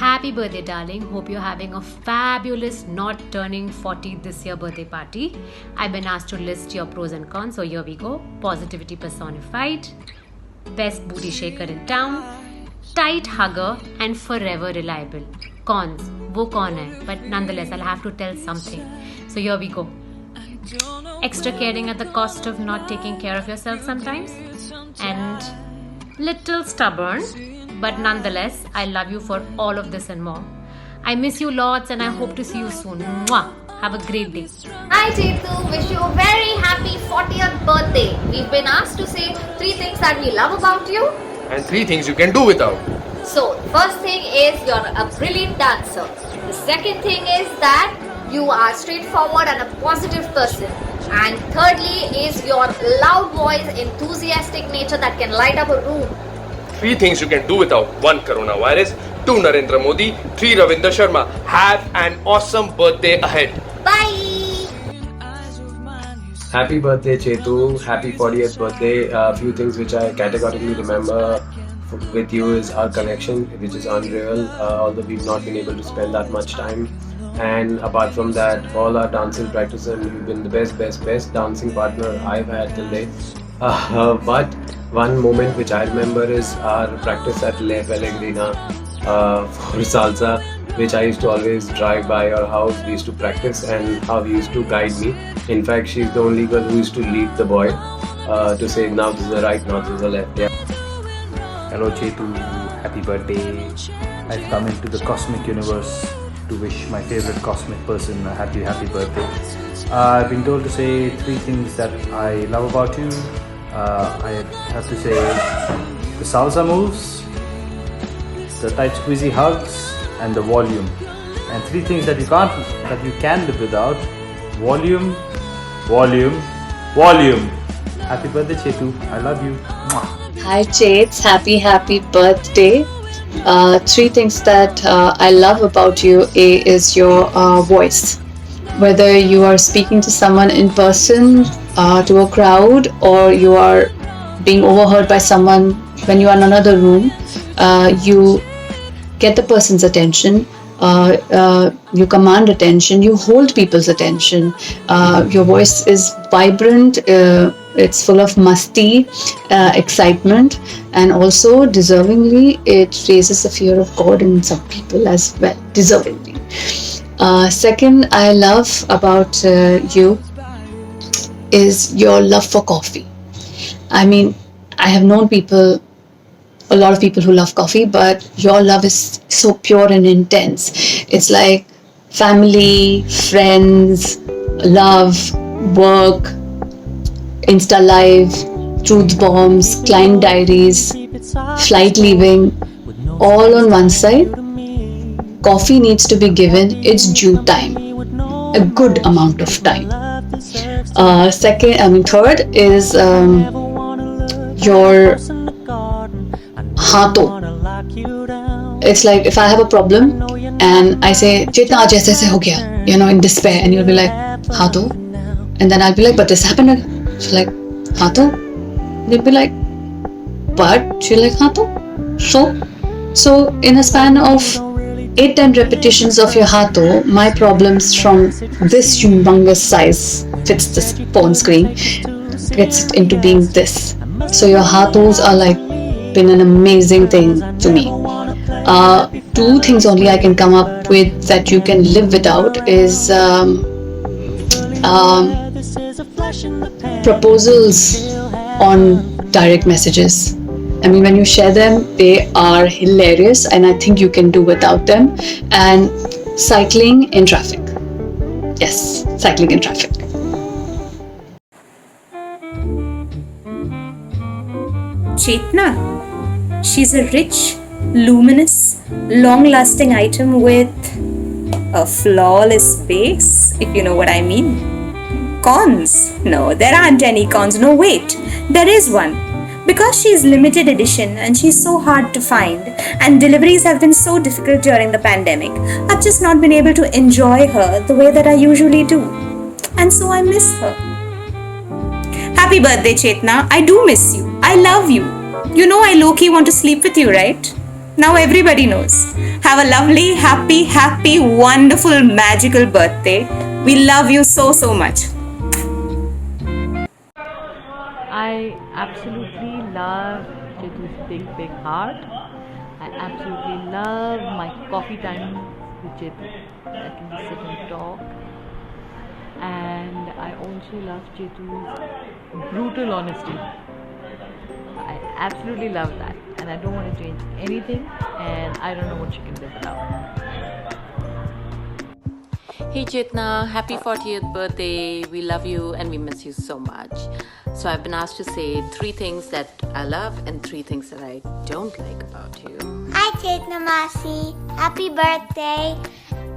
Happy birthday, darling. Hope you're having a fabulous not turning 40 this year birthday party. I've been asked to list your pros and cons, so here we go. Positivity personified, best booty shaker in town, tight hugger, and forever reliable. Cons, wo con hai, but nonetheless, I'll have to tell something. So here we go. Extra caring at the cost of not taking care of yourself sometimes, and little stubborn, but nonetheless, I love you for all of this and more. I miss you lots and I hope to see you soon. Mwah! Have a great day. Hi Chetu, wish you a very happy 40th birthday. We've been asked to say 3 things that we love about you. And 3 things you can do without. So, first thing is you're a brilliant dancer. The second thing is that you are straightforward and a positive person. And thirdly is your loud voice, enthusiastic nature that can light up a room. 3 things you can do without. 1 coronavirus, 2 Narendra Modi, 3 Ravinder Sharma. Have an awesome birthday ahead. Bye! Happy birthday, Chetu. Happy 40th birthday. A few things which I categorically remember with you is our connection, which is unreal, although we've not been able to spend that much time. And apart from that, all our dancing practice, and you've been the best dancing partner I've had till date. But one moment which I remember is our practice at Le Pellegrina for salsa, which I used to always drive by your house. We used to practice and how you used to guide me. In fact, she's the only girl who used to lead the boy to say, now this is the right, now this is the left. Yeah. Hello Chetu, happy birthday. I've come into the cosmic universe to wish my favorite cosmic person a happy birthday. I've been told to say 3 things that I love about you. I have to say the salsa moves, the tight squeezy hugs, and the volume. And 3 things that you can live without: volume, volume, volume. Happy birthday Chetu, I love you. Mwah. Hi Chets, happy birthday. 3 things that I love about you. A is your voice. Whether you are speaking to someone in person, to a crowd, or you are being overheard by someone when you are in another room, you get the person's attention. You command attention, you hold people's attention. Your voice is vibrant, it's full of masti, excitement, and also deservingly it raises the fear of God in some people as well, deservingly. Second, I love about you is your love for coffee. I mean, I have known a lot of people who love coffee, but your love is so pure and intense. It's like family, friends, love, work, Insta Live, truth bombs, client diaries, flight leaving, all on one side. Coffee needs to be given its due time, a good amount of time. Third is your haaton. It's like if I have a problem and I say, Chetna, aaj aise ho gaya, in despair, and you'll be like, haaton? And then I'll be like, but this happened again. She's like, haaton? They'll be like, but? She'll like, haaton? So in a span of 8-10 repetitions of your haaton, my problems from this humongous size fits this phone screen, gets it into being this. So your haatons are like been an amazing thing to me. 2 things only I can come up with that you can live without is proposals on direct messages. I mean, when you share them, they are hilarious, and I think you can do without them. And cycling in traffic. Yes, cycling in traffic. Chetna, she's a rich, luminous, long-lasting item with a flawless base, if you know what I mean. Cons? No, there aren't any cons. No, wait, there is one. Because she's limited edition and she's so hard to find, and deliveries have been so difficult during the pandemic, I've just not been able to enjoy her the way that I usually do. And so I miss her. Happy birthday, Chetna. I do miss you. I love you. You know I low-key want to sleep with you, right? Now everybody knows. Have a lovely, happy, wonderful, magical birthday. We love you so, so much. I absolutely love Chetu's big heart. I absolutely love my coffee time with Chetu. I can sit and talk. And I also love Chetu's brutal honesty. I absolutely love that. And I don't want to change anything. And I don't know what she can live without. Hey Chetna, happy 40th birthday. We love you and we miss you so much. So I've been asked to say 3 things that I love and 3 things that I don't like about you. Hi Chetna Masi, happy birthday.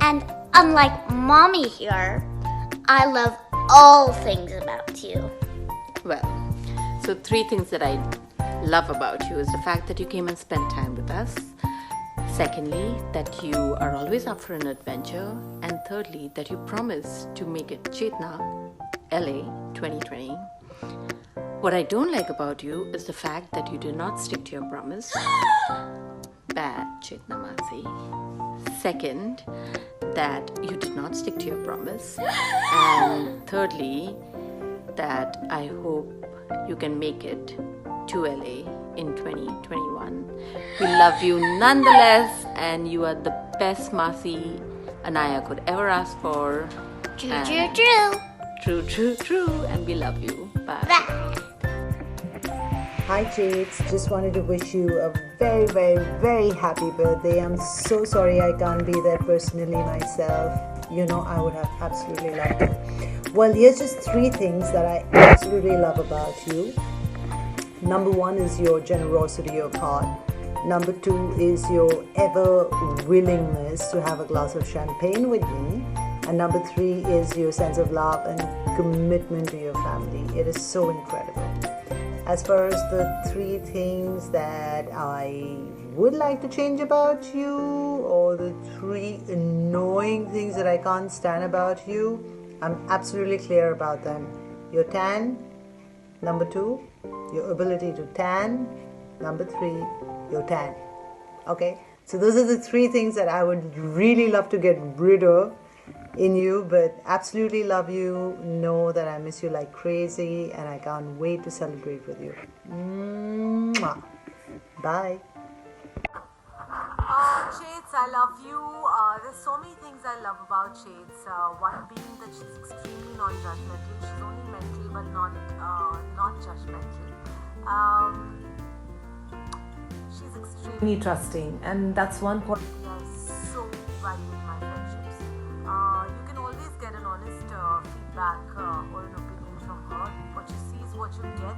And unlike mommy here, I love all things about you. Well, so 3 things that I love about you is the fact that you came and spent time with us. Secondly, that you are always up for an adventure. And thirdly, that you promise to make it Chetna LA 2020. What I don't like about you is the fact that you did not stick to your promise. Bad, Chetna Masi. Second, that you did not stick to your promise. And thirdly, that I hope you can make it to LA in 2021. We love you nonetheless, and you are the best Masi Anaya could ever ask for. True. True. And we love you. Bye. Bye. Hi Jades, just wanted to wish you a very, very, very happy birthday. I'm so sorry I can't be there personally myself. You know, I would have absolutely loved it. Well, here's just 3 things that I absolutely love about you. Number 1 is your generosity of heart. Number 2 is your ever willingness to have a glass of champagne with me. And number 3 is your sense of love and commitment to your family. It is so incredible. As far as the 3 things that I would like to change about you, or the 3 annoying things that I can't stand about you, I'm absolutely clear about them. Your tan, number 2, your ability to tan, number 3, your tan. Okay, so those are the 3 things that I would really love to get rid of in you, but absolutely love you. Know that I miss you like crazy, and I can't wait to celebrate with you. Mwah. Bye. Shades, I love you. There's so many things I love about Shades. One being that she's extremely non-judgmental. She's only mental but not judgmental. She's extremely trusting, and that's one quality I so value in my friendships. You can always get an honest feedback or an opinion from her. What you see is what you get.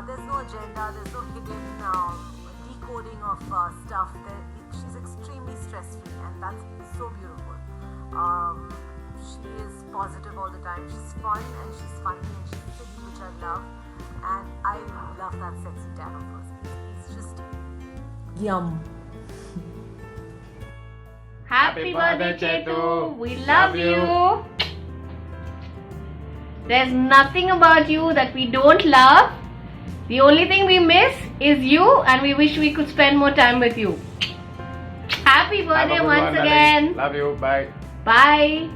There's no agenda, there's no hidden decoding of stuff. She's extremely stress-free, and that's so beautiful. She is positive all the time. She's fun and she's funny and she's silly, which I love. And I love that sexy tan of hers. It's just yum. Happy birthday, Chetu. We love you. There's nothing about you that we don't love. The only thing we miss is you, and we wish we could spend more time with you. Happy birthday once again. Love you. Bye. Bye.